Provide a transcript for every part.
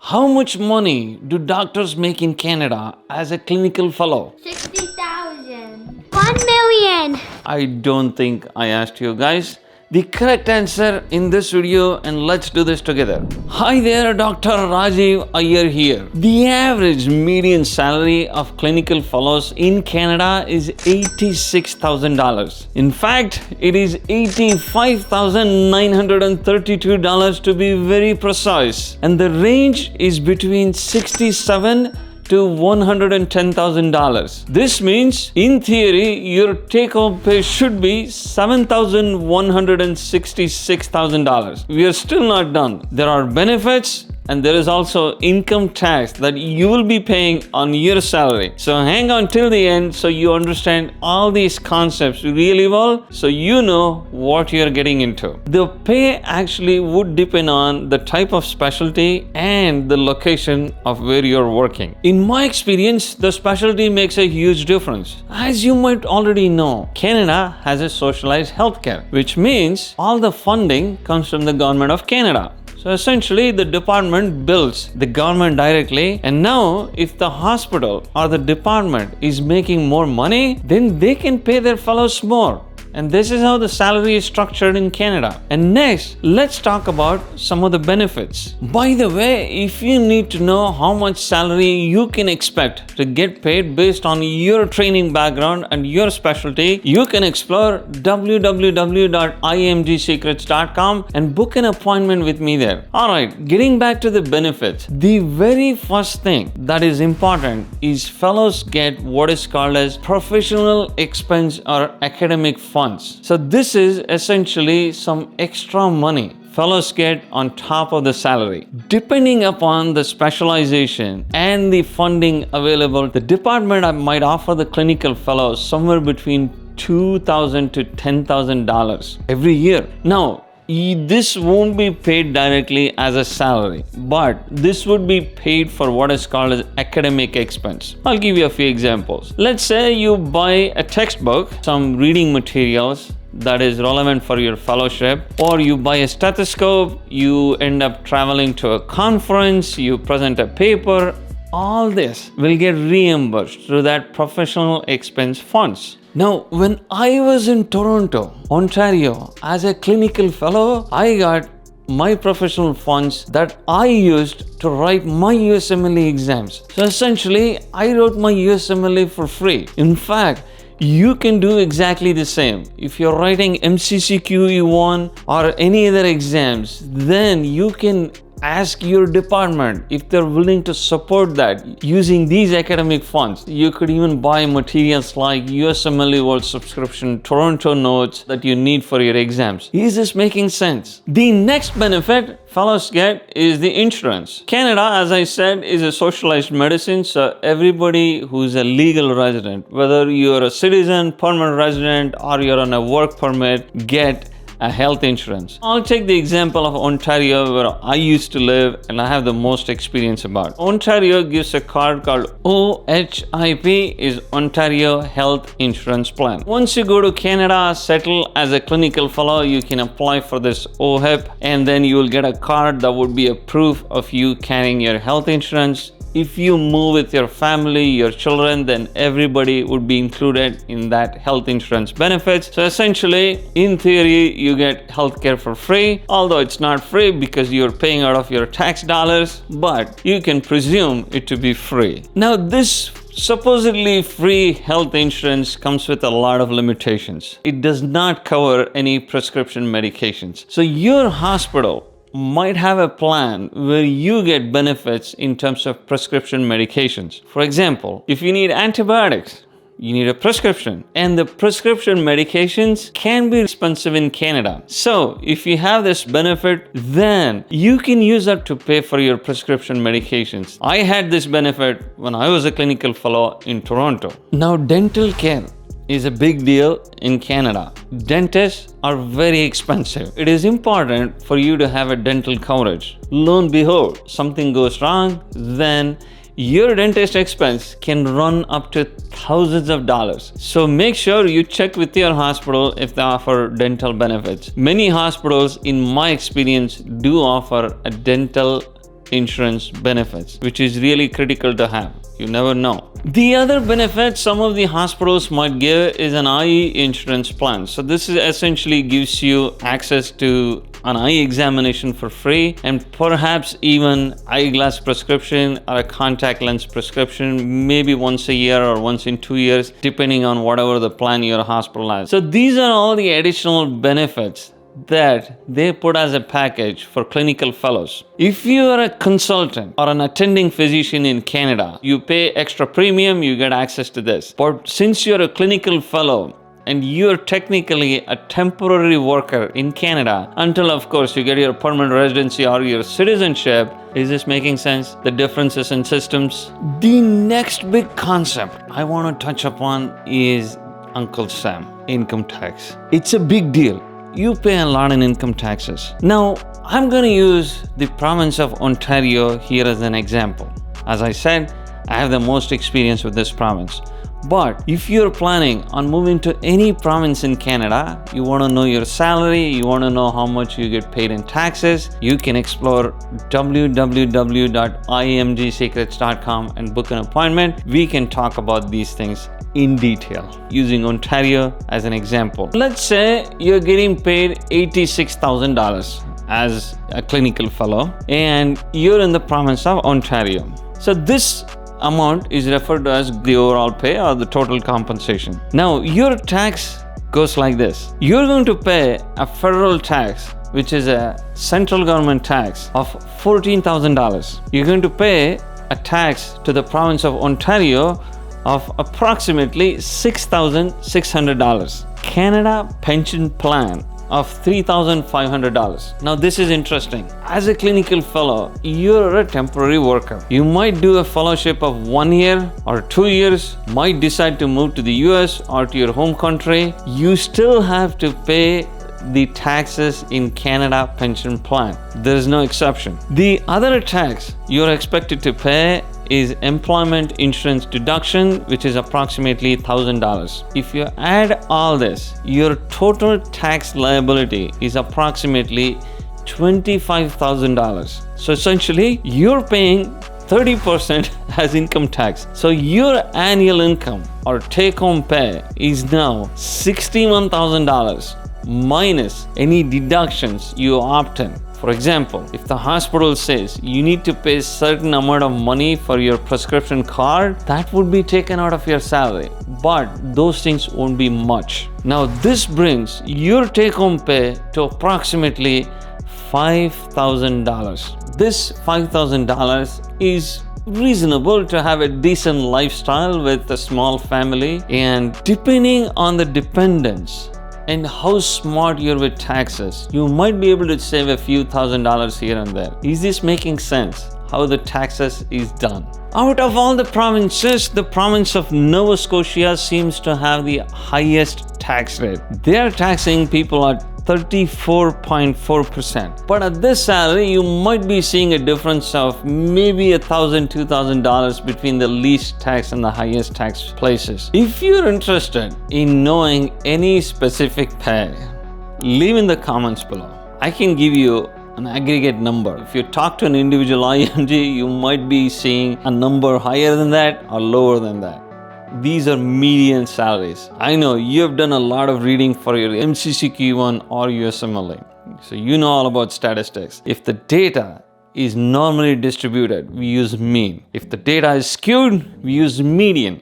How much money do doctors make in Canada as a clinical fellow? 60,000. 1,000,000. I don't think I asked you guys the correct answer in this video, and let's do this together. Hi there, Dr. Rajiv Iyer here. The average median salary of clinical fellows in Canada is $86,000. In fact, it is $85,932 to be very precise. And the range is between $67,000 to $110,000. This means, in theory, your take-home pay should be $7,166,000. We are still not done. There are benefits, and there is also income tax that you will be paying on your salary. So hang on till the end so you understand all these concepts really well, so you know what you're getting into. The pay actually would depend on the type of specialty and the location of where you're working. In my experience, the specialty makes a huge difference. As you might already know, Canada has a socialized healthcare, which means all the funding comes from the government of Canada. So essentially, the department bills the government directly, and now if the hospital or the department is making more money, then they can pay their fellows more. And this is how the salary is structured in Canada. And next, let's talk about some of the benefits. By the way, if you need to know how much salary you can expect to get paid based on your training background and your specialty, you can explore www.imgsecrets.com and book an appointment with me there. Alright, getting back to the benefits. The very first thing that is important is fellows get what is called as professional expense or academic funds. So this is essentially some extra money fellows get on top of the salary. Depending upon the specialization and the funding available, the department might offer the clinical fellows somewhere between $2,000 to $10,000 every year. Now, this won't be paid directly as a salary, but this would be paid for what is called as academic expense. I'll give you a few examples. Let's say you buy a textbook, some reading materials that is relevant for your fellowship, or you buy a stethoscope, you end up traveling to a conference, you present a paper. All this will get reimbursed through that professional expense funds. Now, when I was in Toronto, Ontario, as a clinical fellow, I got my professional funds that I used to write my USMLE exams. So essentially, I wrote my USMLE for free. In fact, you can do exactly the same. If you're writing MCCQE1 or any other exams, then you can ask your department if they're willing to support that using these academic funds. You could even buy materials like USMLE World Subscription, Toronto Notes that you need for your exams. Is this making sense? The next benefit fellows get is the insurance. Canada, as I said, is a socialized medicine, so everybody who's a legal resident, whether you're a citizen, permanent resident, or you're on a work permit, get a health insurance. I'll take the example of Ontario, where I used to live and I have the most experience about. Ontario gives a card called OHIP, is Ontario Health Insurance Plan. Once you go to Canada, settle as a clinical fellow, you can apply for this OHIP, and then you will get a card that would be a proof of you carrying your health insurance. If you move with your family, your children, then everybody would be included in that health insurance benefits. So essentially, in theory, you get healthcare for free, although it's not free because you're paying out of your tax dollars, but you can presume it to be free. Now, this supposedly free health insurance comes with a lot of limitations. It does not cover any prescription medications. So your hospital might have a plan where you get benefits in terms of prescription medications. For example, if you need antibiotics, you need a prescription, and the prescription medications can be expensive in Canada. So if you have this benefit, then you can use that to pay for your prescription medications. I had this benefit when I was a clinical fellow in Toronto. Now, dental care is a big deal in Canada. Dentists are very expensive. It is important for you to have a dental coverage. Lo and behold, something goes wrong, then your dentist expense can run up to thousands of dollars. So make sure you check with your hospital if they offer dental benefits. Many hospitals, in my experience, do offer a dental insurance benefits, which is really critical to have. You never know. The other benefit some of the hospitals might give is an eye insurance plan. So this is essentially gives you access to an eye examination for free and perhaps even eyeglass prescription or a contact lens prescription maybe once a year or once in 2 years, depending on whatever the plan your hospital has. So these are all the additional benefits that they put as a package for clinical fellows. If you are a consultant or an attending physician in Canada, you pay extra premium, you get access to this. But since you're a clinical fellow and you're technically a temporary worker in Canada, until of course you get your permanent residency or your citizenship, is this making sense? The differences in systems. The next big concept I want to touch upon is Uncle Sam, income tax. It's a big deal. You pay a lot in income taxes. Now, I'm going to use the province of Ontario here as an example. As I said, I have the most experience with this province. But if you're planning on moving to any province in Canada, you want to know your salary, you want to know how much you get paid in taxes, you can explore www.imgsecrets.com and book an appointment. We can talk about these things in detail using Ontario as an example. Let's say you're getting paid $86,000 as a clinical fellow and you're in the province of Ontario. So this amount is referred to as the overall pay or the total compensation. Now your tax goes like this. You're going to pay a federal tax, which is a central government tax of $14,000. You're going to pay a tax to the province of Ontario of approximately $6,600. Canada pension plan of $3,500. Now this is interesting. As a clinical fellow, you're a temporary worker. You might do a fellowship of 1 year or 2 years, might decide to move to the US or to your home country. You still have to pay the taxes in Canada pension plan. There is no exception. The other tax you're expected to pay is employment insurance deduction, which is approximately $1,000. If you add all this, your total tax liability is approximately $25,000. So essentially, you're paying 30% as income tax. So your annual income or take-home pay is now $61,000 minus any deductions you opt in. For example, if the hospital says you need to pay a certain amount of money for your prescription card, that would be taken out of your salary. But those things won't be much. Now this brings your take-home pay to approximately $5,000. This $5,000 is reasonable to have a decent lifestyle with a small family, and depending on the dependents and how smart you're with taxes, you might be able to save a few $1,000s here and there. Is this making sense? How the taxes is done? Out of all the provinces, the province of Nova Scotia seems to have the highest tax rate. They are taxing people at 34.4%. But at this salary, you might be seeing a difference of maybe $1,000, $2,000 between the least tax and the highest tax places. If you're interested in knowing any specific pay, leave in the comments below. I can give you an aggregate number. If you talk to an individual IMG, you might be seeing a number higher than that or lower than that. These are median salaries. I know you have done a lot of reading for your MCCQ1 or USMLE. So you know all about statistics. If the data is normally distributed, we use mean. If the data is skewed, we use median.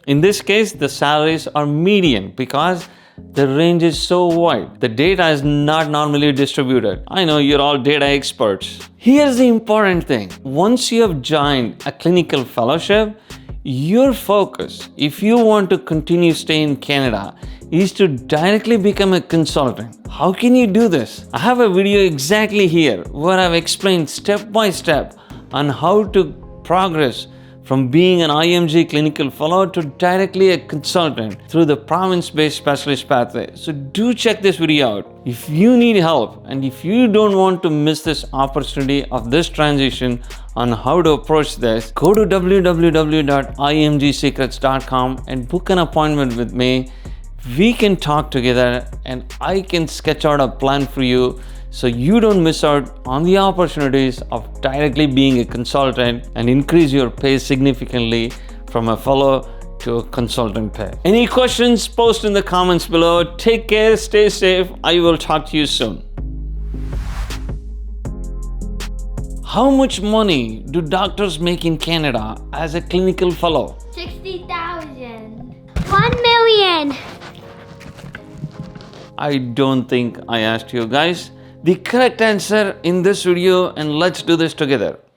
In this case, the salaries are median because the range is so wide. The data is not normally distributed. I know you're all data experts. Here's the important thing. Once you have joined a clinical fellowship, your focus, if you want to continue staying in Canada, is to directly become a consultant. How can you do this? I have a video exactly here where I've explained step by step on how to progress from being an IMG clinical fellow to directly a consultant through the province-based specialist pathway. So do check this video out. If you need help and if you don't want to miss this opportunity of this transition on how to approach this, go to www.imgsecrets.com and book an appointment with me. We can talk together and I can sketch out a plan for you so you don't miss out on the opportunities of directly being a consultant and increase your pay significantly from a fellow to a consultant pay. Any questions? Post in the comments below. Take care, stay safe. I will talk to you soon. How much money do doctors make in Canada as a clinical fellow? 60,000. 1 million. I don't think I asked you guys the correct answer in this video, and let's do this together.